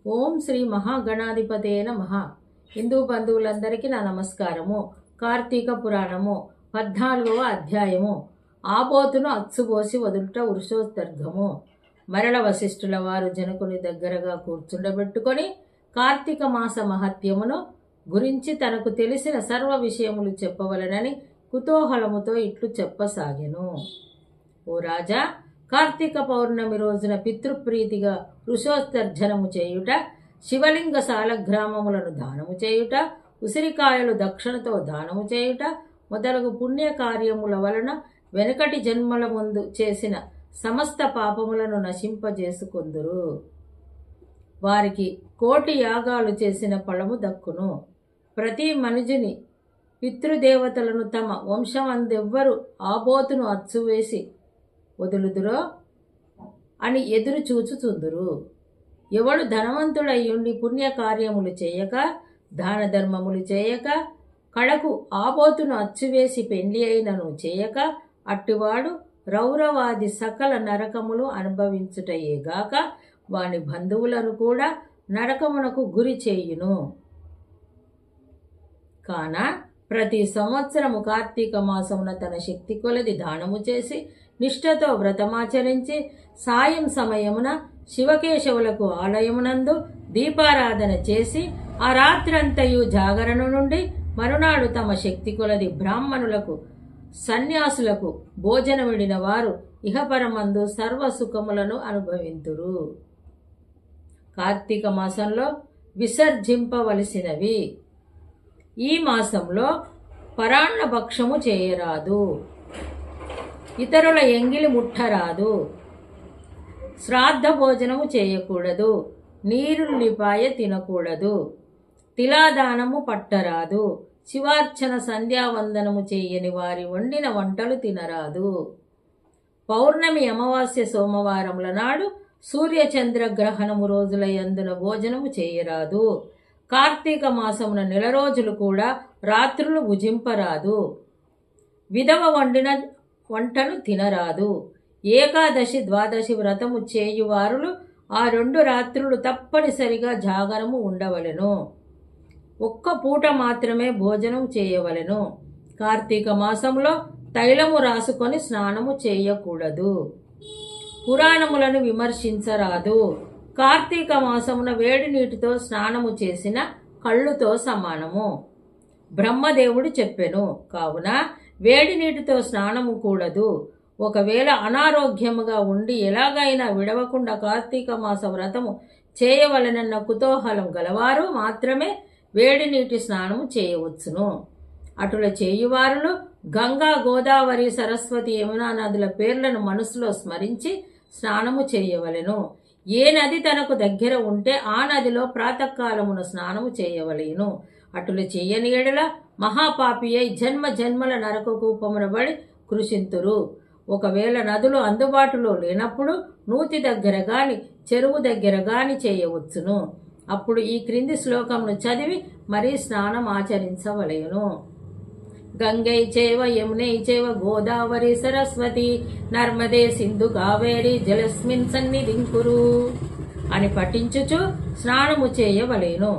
ఓం శ్రీ మహాగణాధిపతే నమః. హిందూ బంధువులందరికీ నా నమస్కారము. కార్తీక పురాణము 14వ అధ్యాయము. ఆబోతును అచ్చుబోసి వదులుట వృషోత్తర్గము. మరల వశిష్ఠుల వారు జనకుని దగ్గరగా కూర్చుండబెట్టుకొని కార్తీక మాస మహత్యమును గురించి తనకు తెలిసిన సర్వ విషయములు చెప్పవలనని కుతూహలముతో ఇట్లు చెప్పసాగెను. ఓ రాజా, కార్తీక పౌర్ణమి రోజున పితృప్రీతిగా వృషోత్తర్జనము చేయుట, శివలింగ సాలగ్రామములను దానము చేయుట, ఉసిరికాయలు దక్షిణతో దానము చేయుట మొదలగు పుణ్యకార్యముల వలన వెనకటి జన్మల ముందు చేసిన సమస్త పాపములను నశింపజేసుకొందురు. వారికి కోటి యాగాలు చేసిన ఫలము దక్కును. ప్రతి మనుజుని పితృదేవతలను తమ వంశమందెవ్వరు ఆబోతును అచ్చువేసి వదులుదురో అని ఎదురు చూచుచుందురు. ఎవడు ధనవంతుడయ్యుండి పుణ్యకార్యములు చేయక, దాన ధర్మములు చేయక, కడకు ఆబోతును అచ్చువేసి పెండ్లి అయినను చేయక, అట్టివాడు రౌరవాది సకల నరకములు అనుభవించుటయేగాక వాని బంధువులను కూడా నరకమునకు గురి చేయును. కాన ప్రతి సంవత్సరము కార్తీక మాసమున తన శక్తి కొలది దానము చేసి నిష్ఠతో వ్రతమాచరించి సాయం సమయమున శివకేశవులకు ఆలయమునందు దీపారాధన చేసి ఆ రాత్రంతయు జాగరణ నుండి మరునాడు తమ శక్తి కొలది బ్రాహ్మణులకు సన్యాసులకు భోజనమిడిన వారు ఇహపరమందు సర్వసుఖములను అనుభవింతురు. కార్తీక మాసంలో విసర్జింపవలసినవి. ఈ మాసంలో పరాన్న భక్షము చేయరాదు, ఇతరుల ఎంగిలి ముట్టరాదు, శ్రాద్ధ భోజనము చేయకూడదు, నీరుల్లిపాయ తినకూడదు, తిలాదానము పట్టరాదు, శివార్చన సంధ్యావందనము చేయని వారి వండిన వంటలు తినరాదు. పౌర్ణమి అమావాస్య సోమవారముల నాడు సూర్యచంద్ర గ్రహణము రోజుల యందున భోజనము చేయరాదు. కార్తీక మాసమున నెల రోజులు కూడా రాత్రులు భుజింపరాదు. విధవ వండిన వంటను తినరాదు. ఏకాదశి ద్వాదశి వ్రతము చేయువారులు ఆ 2 రాత్రులు తప్పనిసరిగా జాగరము ఉండవలెను. ఒక్క పూట మాత్రమే భోజనం చేయవలెను. కార్తీక మాసంలో తైలము రాసుకొని స్నానము చేయకూడదు. పురాణములను విమర్శించరాదు. కార్తీక మాసమున వేడి నీటితో స్నానము చేసిన కళ్ళుతో సమానము. బ్రహ్మదేవుడు చెప్పెను. కావున వేడి నీటితో స్నానము కూడదు. ఒకవేళ అనారోగ్యముగా ఉండి ఎలాగైనా విడవకుండా కార్తీక మాస వ్రతము చేయవలనన్న కుతూహలం గలవారు మాత్రమే వేడి నీటి స్నానము చేయవచ్చును. అటుల చేయువారులు గంగా, గోదావరి, సరస్వతి, యమునా నదుల పేర్లను మనసులో స్మరించి స్నానము చేయవలెను. ఏ నది తనకు దగ్గర ఉంటే ఆ నదిలో ప్రాతకాలమున స్నానము చేయవలెను. అటులు చేయని ఎడల మహాపాపి అయి జన్మ జన్మల నరక కూపమునబడి కృషింతురు. ఒకవేళ నదులు అందుబాటులో లేనప్పుడు నూతి దగ్గర గాని చెరువు దగ్గర గాని చేయవచ్చును. అప్పుడు ఈ క్రింది శ్లోకమును చదివి మరీ స్నానం ఆచరించవలెను. గంగై చైవ యమునై చైవ గోదావరి సరస్వతి నర్మదే సింధు కావేరి జలస్మిన్ సన్నిధిం కురు అని పఠించుచు స్నానము చేయవలెను.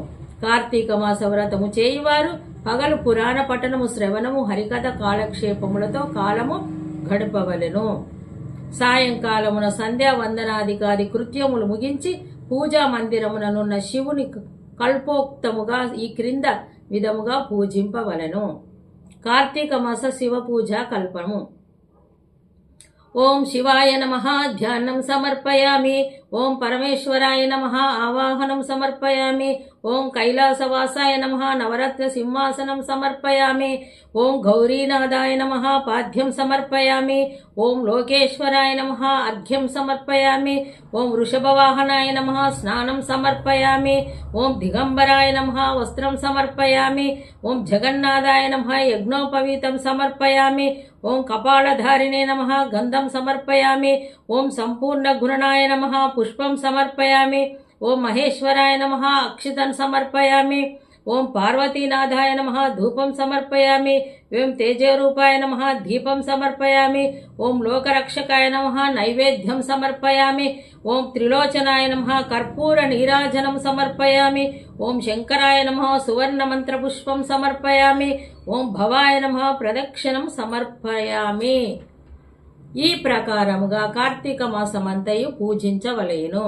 కార్తీక మాస వ్రతము చేయువారు పగలు పురాణ పఠనము, శ్రవణము, హరికథ కాలక్షేపములతో కాలము గడపవలెను. సాయంకాలమున సంధ్యావందనాధికారి కృత్యములు ముగించి పూజా మందిరముననున్న శివుని కల్పోక్తముగా ఈ క్రింద విధముగా పూజింపవలెను. కార్తీక మాస శివ పూజ కల్పము. ఓం శివాయ నమః ధ్యానం సమర్పయామి. ఓం పరమేశ్వరాయ నమః ఆవాహనం సమర్పయామి. ఓం కైలాసవాసాయ నమః నవరత్న సింహాసనం సమర్పయామి. ఓం గౌరీనాథాయ నమః పాద్యం సమర్పయామి. ఓం లోకేశ్వరాయ నమః అర్ఘ్యం సమర్పయామి. ఓం వృషభవాహనాయ నమః స్నానం సమర్పయామి. ఓం దిగంబరాయ నమః వస్త్రం సమర్పయామి. ఓం జగన్నాథాయ నమః యజ్ఞోపవీతం సమర్పయామి. ఓం కపాలధారిణే నమః గంధం సమర్పయామి. ఓం సంపూర్ణ గుణనాయ నమః పుష్పం సమర్పయామి. ఓం మహేశ్వరాయ నమః అక్షితం సమర్పయామి. ఓం పార్వతీనాథాయ నమః ధూపం సమర్పయామి. ఓం తేజరూపాయ నమః దీపం సమర్పయామి. ఓం లోకరక్షకాయ నమః నైవేద్యం సమర్పయామి. ఓం త్రిలోచనాయ నమః కర్పూర నీరాజనం సమర్పయామి. ఓం శంకరాయ నమః సువర్ణ మంత్రపుష్పం సమర్పయామి. ఓం భవాయ నమః ప్రదక్షిణం సమర్పయామి. ఈ ప్రకారముగా కార్తీక మాసమంతయు పూజించవలేను.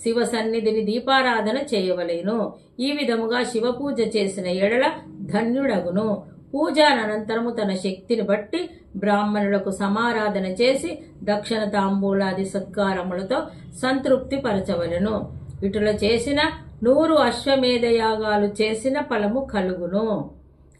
శివ సన్నిధిని దీపారాధన చేయవలేను. ఈ విధముగా శివ పూజ చేసిన ఎడల ధన్యుడగును. పూజానంతరము తన శక్తిని బట్టి బ్రాహ్మణులకు సమారాధన చేసి దక్షిణ తాంబూలాది సత్కారములతో సంతృప్తి పరచవలను. ఇటుల చేసిన 100 అశ్వమేధ యాగాలు చేసిన ఫలము కలుగును.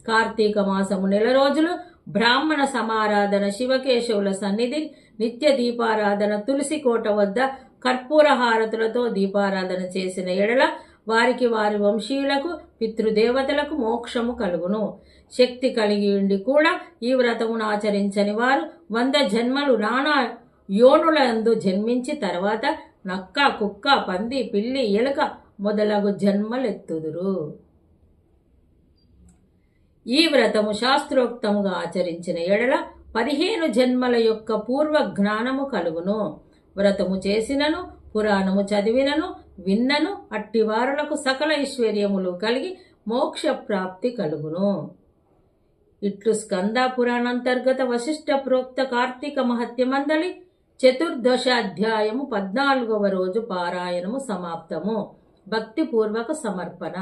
కార్తీక మాసము 1 రోజులు బ్రాహ్మణ సమారాధన, శివకేశవుల సన్నిధి నిత్య దీపారాధన, తులసి కోట వద్ద కర్పూర హారతులతో దీపారాధన చేసిన ఎడల వారికి వారి వంశీయులకు పితృదేవతలకు మోక్షము కలుగును. శక్తి కలిగి ఉండి కూడా ఈ వ్రతమును ఆచరించని వారు 100 జన్మలు నానా యోనులందు జన్మించి తర్వాత నక్క, కుక్క, పంది, పిల్లి, ఎలుక మొదలగు జన్మలెత్తుదురు. ఈ వ్రతము శాస్త్రోక్తముగా ఆచరించిన ఎడల 15 జన్మల యొక్క పూర్వ జ్ఞానము కలుగును. వ్రతము చేసినను, పురాణము చదివినను, విన్నను అట్టివారులకు సకల ఐశ్వర్యములు కలిగి మోక్ష ప్రాప్తి కలుగును. ఇట్లు స్కంద పురాణాంతర్గత వశిష్ఠ ప్రోక్త కార్తీక మహత్యమందలి 14వ అధ్యాయము 14వ రోజు పారాయణము సమాప్తము. భక్తిపూర్వక సమర్పణ.